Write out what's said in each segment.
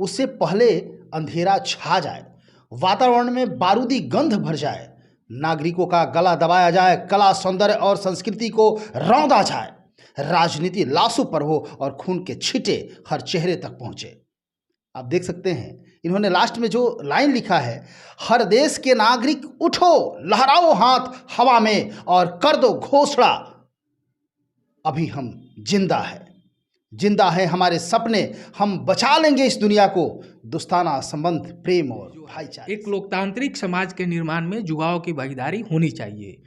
उससे पहले अंधेरा छा जाए, वातावरण में बारूदी गंध भर जाए, नागरिकों का गला दबाया जाए, कला सौंदर्य और संस्कृति को रौंदा जाए, राजनीति लाशों पर हो और खून के छींटे हर चेहरे तक पहुंचे। आप देख सकते हैं इन्होंने लास्ट में जो लाइन लिखा है, हर देश के नागरिक उठो, लहराओ हाथ हवा में और कर दो घोषणा, अभी हम जिंदा है, जिंदा है हमारे सपने, हम बचा लेंगे इस दुनिया को, दोस्ताना संबंध, प्रेम और भाईचारे। एक लोकतांत्रिक समाज के निर्माण में युवाओं की भागीदारी होनी चाहिए।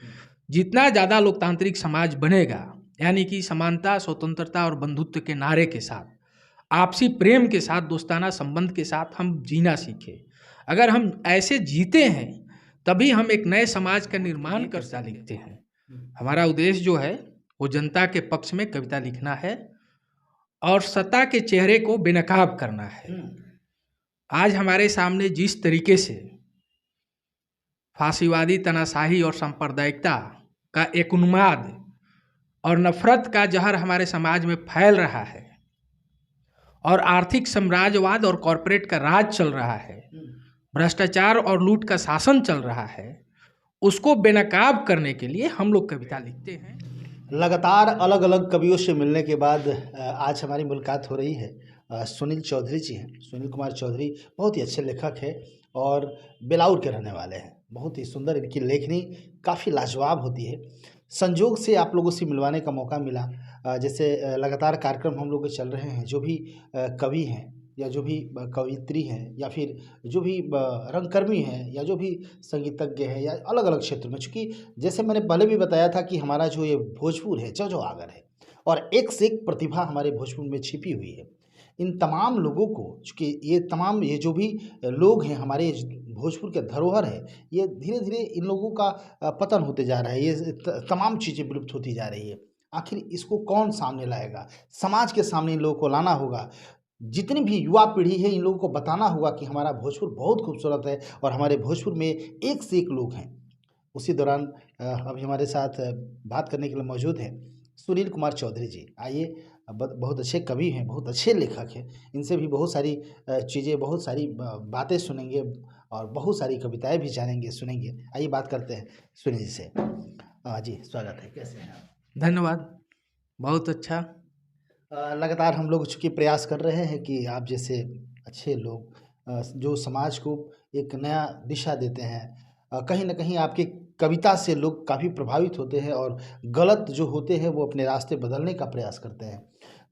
जितना ज़्यादा लोकतांत्रिक समाज बनेगा, यानी कि समानता, स्वतंत्रता और बंधुत्व के नारे के साथ, आपसी प्रेम के साथ, दोस्ताना संबंध के साथ हम जीना सीखें। अगर हम ऐसे जीते हैं तभी हम एक नए समाज का निर्माण कर सकते हैं। हमारा उद्देश्य जो है वो जनता के पक्ष में कविता लिखना है और सत्ता के चेहरे को बेनकाब करना है। आज हमारे सामने जिस तरीके से फांसीवादी तानाशाही और सांप्रदायिकता का एक उन्माद और नफरत का जहर हमारे समाज में फैल रहा है और आर्थिक साम्राज्यवाद और कॉरपोरेट का राज चल रहा है, भ्रष्टाचार और लूट का शासन चल रहा है, उसको बेनकाब करने के लिए हम लोग कविता लिखते हैं। लगातार अलग अलग कवियों से मिलने के बाद आज हमारी मुलाकात हो रही है। सुनील चौधरी जी हैं, सुनील कुमार चौधरी बहुत ही अच्छे लेखक हैं और बेलाउर के रहने वाले हैं। बहुत ही सुंदर इनकी लेखनी काफ़ी लाजवाब होती है। संजोग से आप लोगों से मिलवाने का मौका मिला। जैसे लगातार कार्यक्रम हम लोग के चल रहे हैं, जो भी कवि हैं या जो भी कवियत्री हैं या फिर जो भी रंगकर्मी हैं या जो भी संगीतज्ञ हैं या अलग अलग क्षेत्र में, चूँकि जैसे मैंने पहले भी बताया था कि हमारा जो ये भोजपुर है जो आगर है और एक से एक प्रतिभा हमारे भोजपुर में छिपी हुई है। इन तमाम लोगों को, चूँकि ये जो भी लोग हैं हमारे भोजपुर के धरोहर है, ये धीरे धीरे इन लोगों का पतन होते जा रहा है। ये तमाम चीज़ें विलुप्त होती जा रही है। आखिर इसको कौन सामने लाएगा? समाज के सामने इन लोगों को लाना होगा। जितनी भी युवा पीढ़ी है इन लोगों को बताना होगा कि हमारा भोजपुर बहुत खूबसूरत है और हमारे भोजपुर में एक से एक लोग हैं। उसी दौरान अभी हमारे साथ बात करने के लिए मौजूद हैं सुनील कुमार चौधरी जी। आइए, बहुत अच्छे कवि हैं, बहुत अच्छे लेखक हैं, इनसे भी बहुत सारी चीज़ें, बहुत सारी बातें सुनेंगे और बहुत सारी कविताएं भी जानेंगे, सुनेंगे। आइए बात करते हैं सुनील जी से। जी स्वागत है, कैसे हैं आप? धन्यवाद, बहुत अच्छा। लगातार हम लोग चूँकि प्रयास कर रहे हैं कि आप जैसे अच्छे लोग जो समाज को एक नया दिशा देते हैं, कहीं न कहीं आपकी कविता से लोग काफ़ी प्रभावित होते हैं और गलत जो होते हैं वो अपने रास्ते बदलने का प्रयास करते हैं।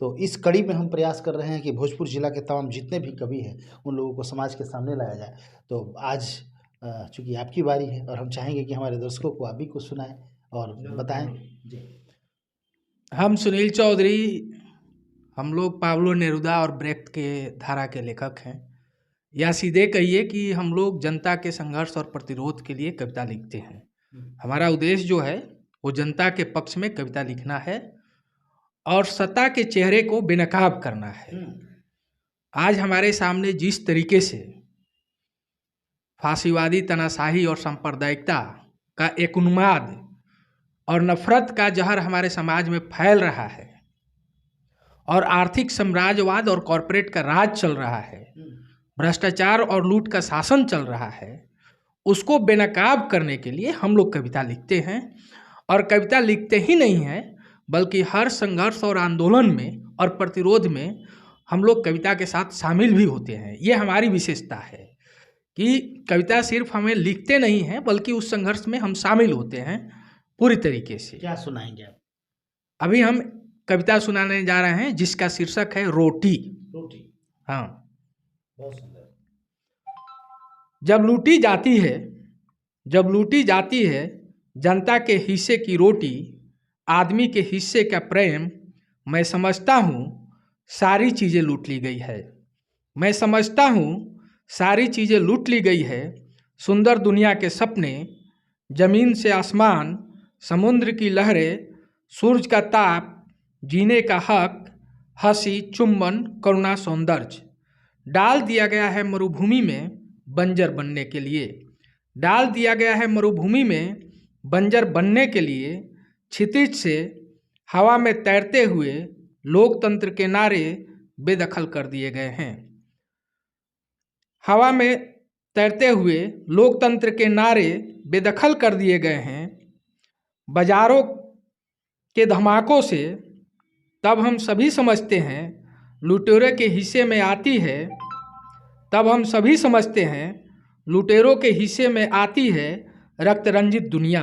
तो इस कड़ी में हम प्रयास कर रहे हैं कि भोजपुर जिला के तमाम जितने भी कवि हैं उन लोगों को समाज के सामने लाया जाए। तो आज चूँकि आपकी बारी है और हम चाहेंगे कि हमारे दर्शकों को आप भी कुछ सुनाएँ और बताएँ। जी। हम सुनील चौधरी, हम लोग पाब्लो नेरुदा और ब्रेख्त के धारा के लेखक हैं, या सीधे कहिए कि हम लोग जनता के संघर्ष और प्रतिरोध के लिए कविता लिखते हैं। हमारा उद्देश्य जो है वो जनता के पक्ष में कविता लिखना है और सत्ता के चेहरे को बेनकाब करना है। आज हमारे सामने जिस तरीके से फांसीवादी तानाशाही और सांप्रदायिकता का एक उन्माद और नफरत का जहर हमारे समाज में फैल रहा है और आर्थिक साम्राज्यवाद और कॉरपोरेट का राज चल रहा है, भ्रष्टाचार और लूट का शासन चल रहा है, उसको बेनकाब करने के लिए हम लोग कविता लिखते हैं। और कविता लिखते ही नहीं हैं बल्कि हर संघर्ष और आंदोलन में और प्रतिरोध में हम लोग कविता के साथ शामिल भी होते हैं। ये हमारी विशेषता है कि कविता सिर्फ हमें लिखते नहीं हैं बल्कि उस संघर्ष में हम शामिल होते हैं पूरी तरीके से। क्या सुनाएंगे आप? अभी हम कविता सुनाने जा रहे हैं जिसका शीर्षक है रोटी। रोटी। हाँ। बहुत सुंदर। जब लूटी जाती है जनता के हिस्से की रोटी, आदमी के हिस्से का प्रेम, मैं समझता हूँ सारी चीज़ें लूट ली गई है। मैं समझता हूँ सारी चीज़ें लूट ली गई है। सुंदर दुनिया के सपने, जमीन से आसमान, समुद्र की लहरें, सूरज का ताप, जीने का हक, हंसी, चुम्बन, करुणा, सौंदर्य डाल दिया गया है मरुभूमि में बंजर बनने के लिए। डाल दिया गया है मरुभूमि में बंजर बनने के लिए। क्षितिज से हवा में तैरते हुए लोकतंत्र के नारे बेदखल कर दिए गए हैं। हवा में तैरते हुए लोकतंत्र के नारे बेदखल कर दिए गए हैं बाजारों के धमाकों से, तब हम सभी समझते हैं लुटेरों के हिस्से में आती है, तब हम सभी समझते हैं लुटेरों के हिस्से में आती है रक्त रंजित दुनिया,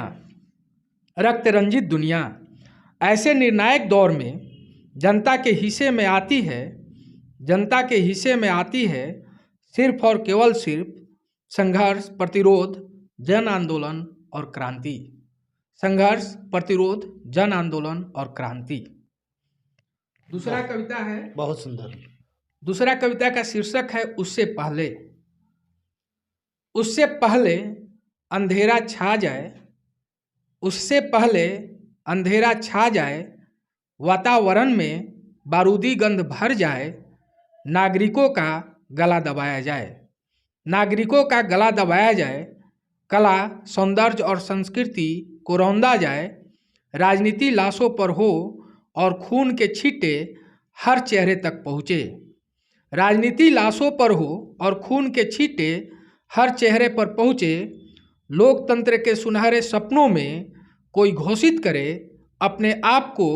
रक्त रंजित दुनिया। ऐसे निर्णायक दौर में जनता के हिस्से में आती है, जनता के हिस्से में आती है सिर्फ और केवल सिर्फ संघर्ष, प्रतिरोध, जन आंदोलन और क्रांति। संघर्ष, प्रतिरोध, जन आंदोलन और क्रांति। दूसरा कविता है, बहुत सुंदर। दूसरा कविता का शीर्षक है उससे पहले। उससे पहले अंधेरा छा जाए, उससे पहले अंधेरा छा जाए, वातावरण में बारूदी गंध भर जाए, नागरिकों का गला दबाया जाए, नागरिकों का गला दबाया जाए, कला, सौंदर्य और संस्कृति को रौंदा जाए, राजनीति लाशों पर हो और खून के छींटे हर चेहरे तक पहुँचे, राजनीति लाशों पर हो और खून के छींटे हर चेहरे पर पहुँचे, लोकतंत्र के सुनहरे सपनों में कोई घोषित करे अपने आप को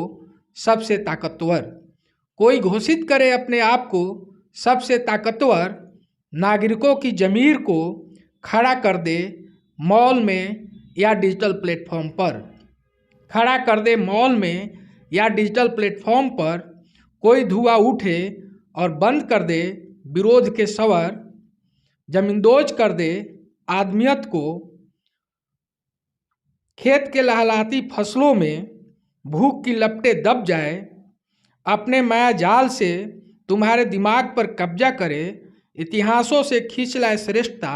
सबसे ताकतवर, कोई घोषित करे अपने आप को सबसे ताकतवर, नागरिकों की ज़मीर को खड़ा कर दे मॉल में या डिजिटल प्लेटफॉर्म पर, खड़ा कर दे मॉल में या डिजिटल प्लेटफॉर्म पर, कोई धुआं उठे और बंद कर दे विरोध के सवर, जमींदोज कर दे आदमियत को, खेत के लहलहाती फसलों में भूख की लपटें दब जाए, अपने माया जाल से तुम्हारे दिमाग पर कब्जा करे, इतिहासों से खींच लाए श्रेष्ठता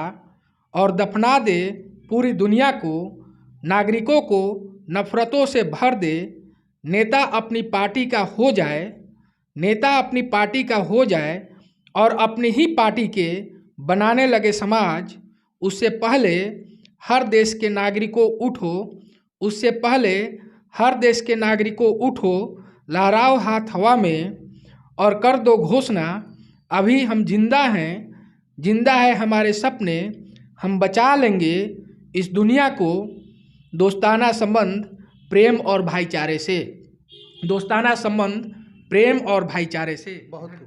और दफना दे पूरी दुनिया को, नागरिकों को नफरतों से भर दे, नेता अपनी पार्टी का हो जाए, नेता अपनी पार्टी का हो जाए और अपनी ही पार्टी के बनाने लगे समाज। उससे पहले हर देश के नागरिकों उठो, उससे पहले हर देश के नागरिकों उठो, लहराओ हाथ हवा में और कर दो घोषणा, अभी हम जिंदा हैं, जिंदा है हमारे सपने, हम बचा लेंगे इस दुनिया को दोस्ताना संबंध, प्रेम और भाईचारे से, दोस्ताना संबंध, प्रेम और भाईचारे से। बहुत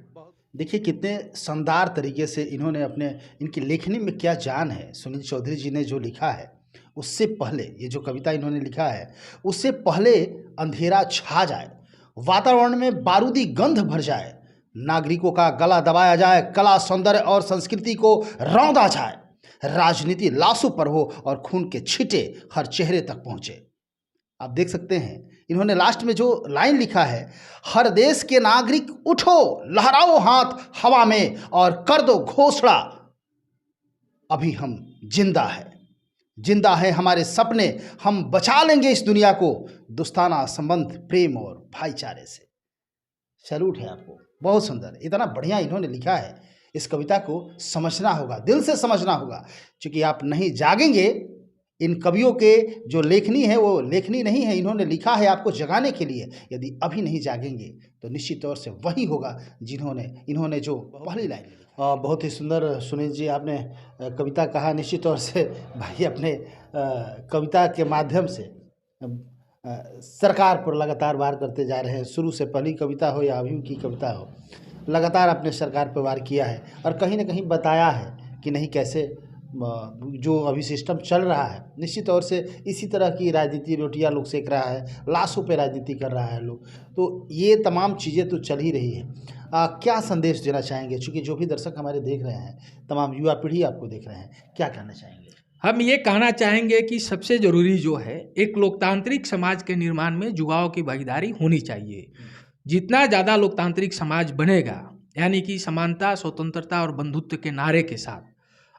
देखिए कितने शानदार तरीके से इन्होंने अपने, इनकी लेखनी में क्या जान है। सुनील चौधरी जी ने जो लिखा है, उससे पहले ये जो कविता इन्होंने लिखा है, उससे पहले अंधेरा छा जाए, वातावरण में बारूदी गंध भर जाए, नागरिकों का गला दबाया जाए, कला, सौंदर्य और संस्कृति को रौंदा जाए, राजनीति लाशों पर हो और खून के छींटे हर चेहरे तक पहुँचे। आप देख सकते हैं इन्होंने लास्ट में जो लाइन लिखा है, हर देश के नागरिक उठो, लहराओ हाथ हवा में और कर दो घोषणा, अभी हम जिंदा है, जिंदा है हमारे सपने, हम बचा लेंगे इस दुनिया को दोस्ताना संबंध, प्रेम और भाईचारे से। सैल्यूट है आपको, बहुत सुंदर, इतना बढ़िया इन्होंने लिखा है। इस कविता को समझना होगा, दिल से समझना होगा, क्योंकि आप नहीं जागेंगे। इन कवियों के जो लेखनी है वो लेखनी नहीं है, इन्होंने लिखा है आपको जगाने के लिए। यदि अभी नहीं जागेंगे तो निश्चित तौर से वही होगा जिन्होंने इन्होंने जो पहली लाइन लिखी। बहुत ही सुंदर सुनील जी आपने कविता कहा। निश्चित तौर से भाई अपने कविता के माध्यम से सरकार पर लगातार वार करते जा रहे हैं। शुरू से पहली कविता हो या अभी की कविता हो, लगातार अपने सरकार पर वार किया है और कहीं ना कहीं बताया है कि नहीं कैसे जो अभी सिस्टम चल रहा है, निश्चित तौर से इसी तरह की राजनीति रोटियां लोग सेक रहा है, लाशों पे राजनीति कर रहा है लोग, तो ये तमाम चीज़ें तो चल ही रही है। क्या संदेश देना चाहेंगे, चूँकि जो भी दर्शक हमारे देख रहे हैं, तमाम युवा पीढ़ी आपको देख रहे हैं, क्या कहना चाहेंगे? हम ये कहना चाहेंगे कि सबसे ज़रूरी जो है, एक लोकतांत्रिक समाज के निर्माण में युवाओं की भागीदारी होनी चाहिए। जितना ज़्यादा लोकतांत्रिक समाज बनेगा, यानी कि समानता, स्वतंत्रता और बंधुत्व के नारे के साथ,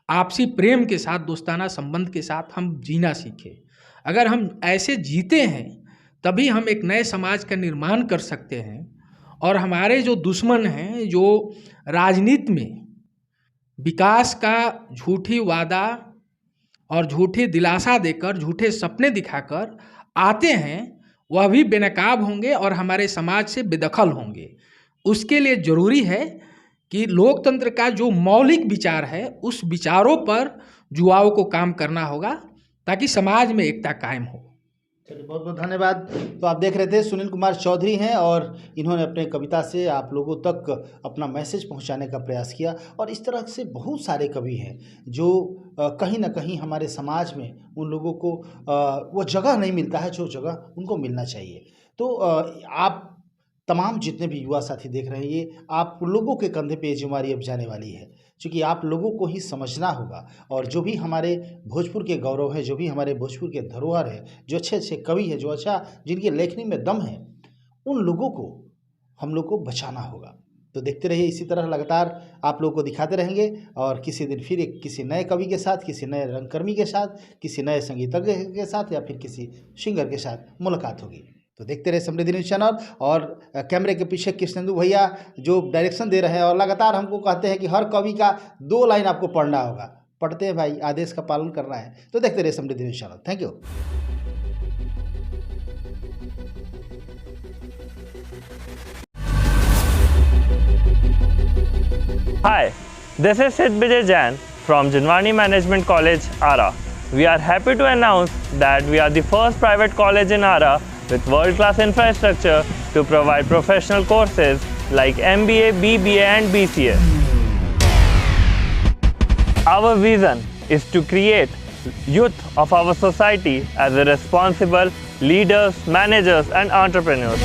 आपसी प्रेम के साथ, दोस्ताना संबंध के साथ हम जीना सीखें। अगर हम ऐसे जीते हैं तभी हम एक नए समाज का निर्माण कर सकते हैं। और हमारे जो दुश्मन हैं, जो राजनीति में विकास का झूठी वादा और झूठी दिलासा देकर, झूठे सपने दिखाकर आते हैं, वह भी बेनकाब होंगे और हमारे समाज से बेदखल होंगे। उसके लिए ज़रूरी है कि लोकतंत्र का जो मौलिक विचार है उस विचारों पर युवाओं को काम करना होगा ताकि समाज में एकता कायम हो। चलिए, बहुत बहुत धन्यवाद। तो आप देख रहे थे सुनील कुमार चौधरी हैं और इन्होंने अपने कविता से आप लोगों तक अपना मैसेज पहुंचाने का प्रयास किया। और इस तरह से बहुत सारे कवि हैं जो कहीं ना कहीं हमारे समाज में उन लोगों को वो जगह नहीं मिलता है जो जगह उनको मिलना चाहिए। तो आप तमाम जितने भी युवा साथी देख रहे हैं, ये आप लोगों के कंधे पे ये जिम्मेदारी अब जाने वाली है, क्योंकि आप लोगों को ही समझना होगा। और जो भी हमारे भोजपुर के गौरव है, जो भी हमारे भोजपुर के धरोहर है, जो अच्छे अच्छे कवि हैं, जो अच्छा जिनकी लेखनी में दम है, उन लोगों को हम लोग को बचाना होगा। तो देखते रहिए, इसी तरह लगातार आप लोगों को दिखाते रहेंगे। और किसी दिन फिर एक किसी नए कवि के साथ, किसी नए रंगकर्मी के साथ, किसी नए संगीतज्ञ के साथ या फिर किसी सिंगर के साथ मुलाकात होगी। तो देखते रहे समृद्धि न्यूज़ चैनल। और कैमरे के पीछे कृष्णेंदु भैया जो डायरेक्शन दे रहे हैं और लगातार हमको कहते हैं कि हर कवि का 2 लाइन आपको पढ़ना होगा। पढ़ते हैं भाई, आदेश का पालन करना है। तो देखते रहे Samriddhi news channel. Thank you. Hi, this is Sid Vijay Jain from Jinwani Management College, Ara. We are happy to announce that we are the first private college in Ara with world-class infrastructure to provide professional courses like MBA, BBA and BCA. Our vision is to create youth of our society as a responsible leaders, managers and entrepreneurs.